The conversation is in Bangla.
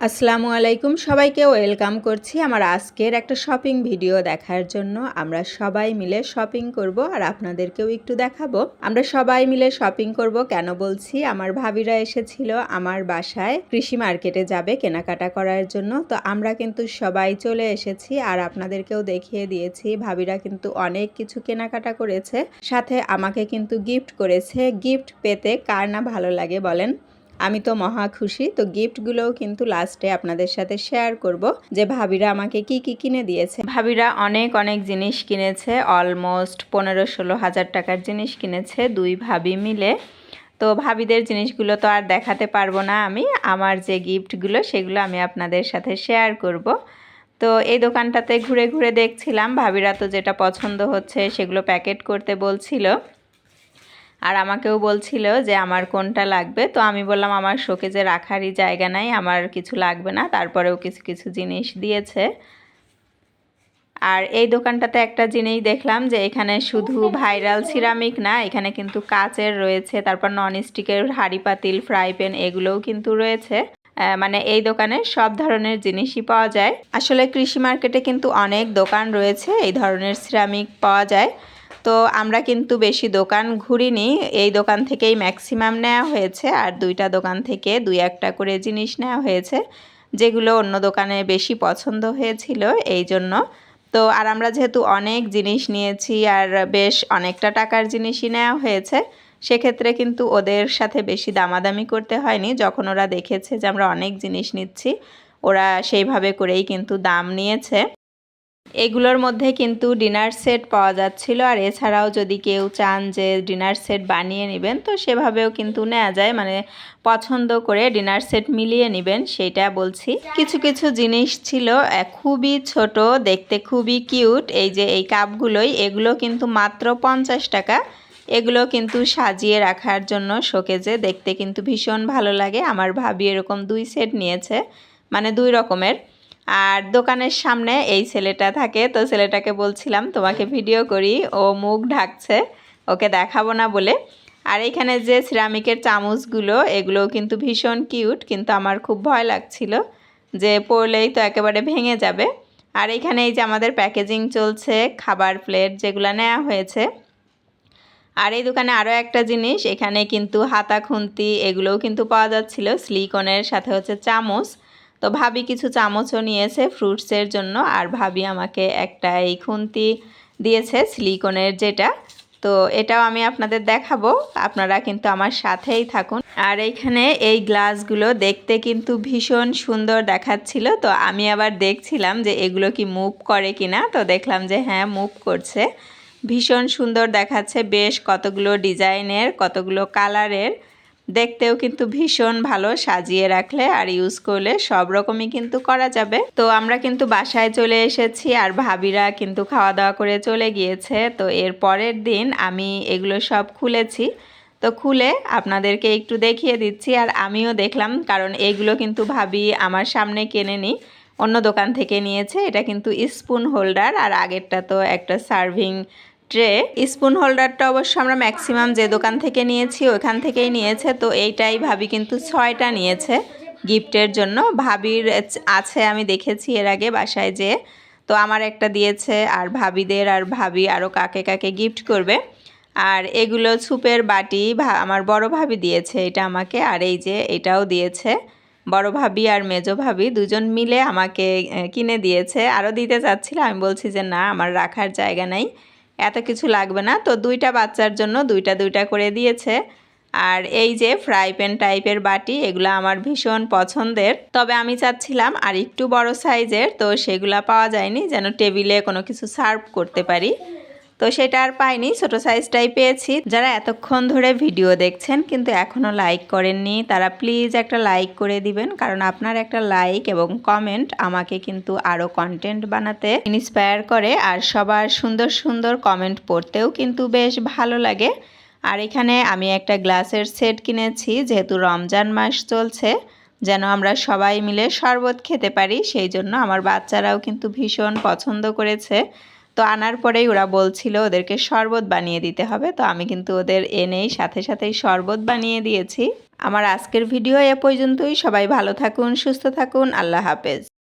আসসালামু আলাইকুম, সবাইকে ওয়েলকাম করছি আমার আজকের একটা শপিং ভিডিও দেখার জন্য। আমরা সবাই মিলে শপিং করব আর আপনাদেরকেও একটু দেখাবো। আমরা সবাই মিলে শপিং করব কেন বলছি, আমার ভাবিরা এসেছিল আমার বাসায় কৃষি মার্কেটে যাবে কেনাকাটা করার জন্য। তো আমরা কিন্তু সবাই চলে এসেছি আর আপনাদেরকেও দেখিয়ে দিয়েছি। ভাবিরা কিন্তু অনেক কিছু কেনাকাটা করেছে, সাথে আমাকে কিন্তু গিফট করেছে। গিফট পেতে কার না ভালো লাগে বলেন? আমি তো মহা খুশি। তো গিফটগুলোও কিন্তু লাস্টে আপনাদের সাথে শেয়ার করব যে ভাবিরা আমাকে কি কি কিনে দিয়েছে। ভাবিরা অনেক অনেক জিনিস কিনেছে, অলমোস্ট 15-16 হাজার টাকার জিনিস কিনেছে দুই ভাবি মিলে। তো ভাবিদের জিনিসগুলো তো আর দেখাতে পারবো না আমি, আমার যে গিফটগুলো সেগুলো আমি আপনাদের সাথে শেয়ার করব। তো এই দোকানটাতে ঘুরে ঘুরে দেখছিলাম, ভাবিরা তো যেটা পছন্দ হচ্ছে সেগুলো প্যাকেট করতে বলছিল আর আমাকেও বলছিল যে আমার কোনটা লাগবে। তো আমি বললাম আমার শোকেজে রাখারই জায়গা নাই, আমার কিছু লাগবে না। তারপরেও কিছু কিছু জিনিস দিয়েছে। আর এই দোকানটাতে একটা জিনিস দেখলাম যে এখানে শুধু ভাইরাল সিরামিক না, এখানে কিন্তু কাচের রয়েছে, তারপর ননস্টিকের হাঁড়ি পাতিল ফ্রাই প্যান এগুলোও কিন্তু রয়েছে। মানে এই দোকানে সব ধরনের জিনিসই পাওয়া যায়। আসলে কৃষি মার্কেটে কিন্তু অনেক দোকান রয়েছে এই ধরনের সিরামিক পাওয়া যায়। তো আমরা কিন্তু বেশি দোকান ঘুরিনি, এই দোকান থেকেই ম্যাক্সিমাম নেওয়া হয়েছে আর দুইটা দোকান থেকে দুই একটা করে জিনিস নেওয়া হয়েছে, যেগুলো অন্য দোকানে বেশি পছন্দ হয়েছিল এই জন্য। তো আর আমরা যেহেতু অনেক জিনিস নিয়েছি আর বেশ অনেকটা টাকার জিনিসই নেওয়া হয়েছে, সেক্ষেত্রে কিন্তু ওদের সাথে বেশি দামাদামি করতে হয়নি। যখন ওরা দেখেছে যে আমরা অনেক জিনিস নিচ্ছি, ওরা সেইভাবে করেই কিন্তু দাম নিয়েছে। এগুলোর মধ্যে কিন্তু ডিনার সেট পাওয়া যাচ্ছিল, আর এছাড়াও যদি কেউ চান যে ডিনার সেট বানিয়ে নেবেন তো সেভাবেও কিন্তু নেওয়া যায়, মানে পছন্দ করে ডিনার সেট মিলিয়ে নেবেন সেইটা বলছি। কিছু কিছু জিনিস ছিল খুবই ছোট, দেখতে খুবই কিউট। এই যে এই কাপগুলোই, এগুলো কিন্তু মাত্র 50 টাকা। এগুলো কিন্তু সাজিয়ে রাখার জন্য শোকেজে, দেখতে কিন্তু ভীষণ ভালো লাগে। আমার ভাবি এরকম 2 সেট নিয়েছে, মানে 2 রকমের। আর দোকানের সামনে এই ছেলেটা থাকে, তো ছেলেটাকে বলছিলাম তোমাকে ভিডিও করি, ও মুখ ঢাকছে, ওকে দেখাবো না বলে। আর এখানে যে সিরামিকের চামচগুলো, এগুলোও কিন্তু ভীষণ কিউট, কিন্তু আমার খুব ভয় লাগছিল যে পড়লেই তো একেবারে ভেঙে যাবে। আর এখানে এই যে আমাদের প্যাকেজিং চলছে, খাবার প্লেট যেগুলো নেওয়া হয়েছে। আর এই দোকানে আরও একটা জিনিস, এখানে কিন্তু হাতা খুন্তি এগুলোও কিন্তু পাওয়া যাচ্ছিল, সিলিকনের সাথে হচ্ছে চামচ। তো ভাবি কিছু চামচও নিয়েছে ফ্রুটসের জন্য, আর ভাবি আমাকে একটা এই খুন্তি দিয়েছে সিলিকনের যেটা। তো এটাও আমি আপনাদের দেখাবো, আপনারা কিন্তু আমার সাথেই থাকুন। আর এইখানে এই গ্লাসগুলো দেখতে কিন্তু ভীষণ সুন্দর দেখাচ্ছিল। তো আমি আবার দেখছিলাম যে এগুলো কি মুভ করে কিনা, তো দেখলাম যে হ্যাঁ মুভ করছে। ভীষণ সুন্দর দেখাচ্ছে, বেশ কতগুলো ডিজাইনের, কতগুলো কালারের, দেখতেও কিন্তু ভীষণ ভালো। সাজিয়ে রাখলে আর ইউজ করলে সব রকমই কিন্তু করা যাবে। তো আমরা কিন্তু বাসায় চলে এসেছি আর ভাবিরা কিন্তু খাওয়া দাওয়া করে চলে গিয়েছে। তো এর পরের দিন আমি এগুলো সব খুলেছি, তো খুলে আপনাদেরকে একটু দেখিয়ে দিচ্ছি। আর আমিও দেখলাম, কারণ এইগুলো কিন্তু ভাবি আমার সামনে কেনেনি, অন্য দোকান থেকে নিয়েছে। এটা কিন্তু স্পুন হোল্ডার, আর আগেরটা তো একটা সার্ভিং ট্রে। স্পুন হোল্ডারটা অবশ্য আমরা ম্যাক্সিমাম যে দোকান থেকে নিয়েছি ওইখান থেকেই নিয়েছে। তো এইটাই ভাবি কিন্তু 6টা নিয়েছে গিফটের জন্য। ভাবির আছে, আমি দেখেছি এর আগে বাসায় যেয়ে। তো আমার একটা দিয়েছে, আর ভাবিদের, আর ভাবি আরও কাকে কাকে গিফট করবে। আর এগুলো সুপের বাটি আমার বড় ভাবি দিয়েছে এটা আমাকে, আর এই যে এটাও দিয়েছে বড় ভাবি আর মেজো ভাবি দুজন মিলে আমাকে কিনে দিয়েছে। আরও দিতে চাচ্ছিল, আমি বলছি যে না, আমার রাখার জায়গা নাই, এত কিছু লাগবে না। তো 2টা বাচ্চার জন্য 2টা 2টা করে দিয়েছে। আর এই যে ফ্রাই প্যান টাইপের বাটি, এগুলো আমার ভীষণ পছন্দের, তবে আমি চাচ্ছিলাম আর একটু বড় সাইজের, তো সেগুলা পাওয়া যায়নি, যেন টেবিলে কোনো কিছু সার্ভ করতে পারি। তো সেটা আর পাইনি, ছোট সাইজটাই পেয়েছি। যারা এতক্ষণ ধরে ভিডিও দেখছেন কিন্তু এখনও লাইক করেননি, তারা প্লিজ একটা লাইক করে দিবেন, কারণ আপনার একটা লাইক এবং কমেন্ট আমাকে কিন্তু আরও কন্টেন্ট বানাতে ইন্সপায়ার করে। আর সবার সুন্দর সুন্দর কমেন্ট পড়তেও কিন্তু বেশ ভালো লাগে। আর এখানে আমি একটা গ্লাসের সেট কিনেছি, যেহেতু রমজান মাস চলছে, যেন আমরা সবাই মিলে শরবত খেতে পারি, সেই জন্য আমার বাচ্চারাও কিন্তু ভীষণ পছন্দ করেছে। তো আনার পরেই ওরা বলছিল ওদেরকে শরবত বানিয়ে দিতে হবে, তো আমি কিন্তু ওদের এনেই সাথে সাথেই শরবত বানিয়ে দিয়েছি। আমার আজকের ভিডিও এ পর্যন্তই। সবাই ভালো থাকুন, সুস্থ থাকুন। আল্লাহ হাফেজ।